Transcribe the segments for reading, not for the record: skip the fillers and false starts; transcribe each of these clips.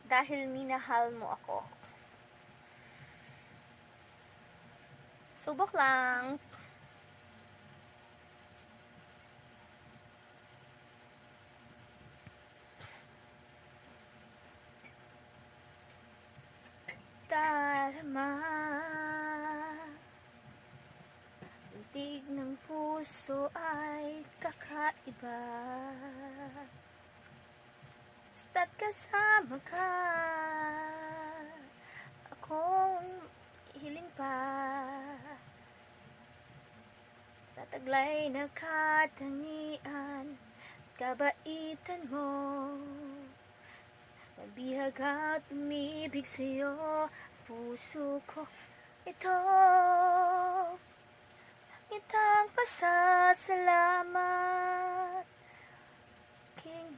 Dahil minahal mo ako. Subok lang. Darama, tintig ng puso ay kakaiba. Basta't kasama ka, akong hiling pa. Sa taglay na katangian, kabaitan mo, nabihag at umibig sa'yo, puso ko ito. Itang pasasalamat, king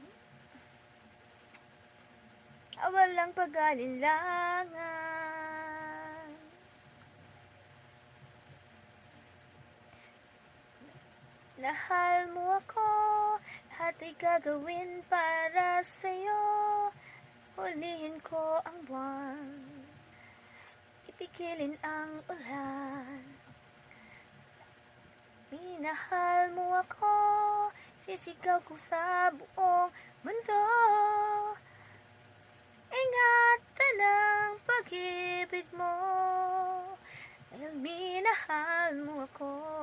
walang pag-alinlangan. Mahal mo ako, lahat ay gagawin para sa'yo. Hulihin ko ang buwan, ipigilin ang ulan. Minahal mo ako, sisigaw ko sa buong mundo. Ingatan ang pag-ibig mo, dahil minahal mo ako.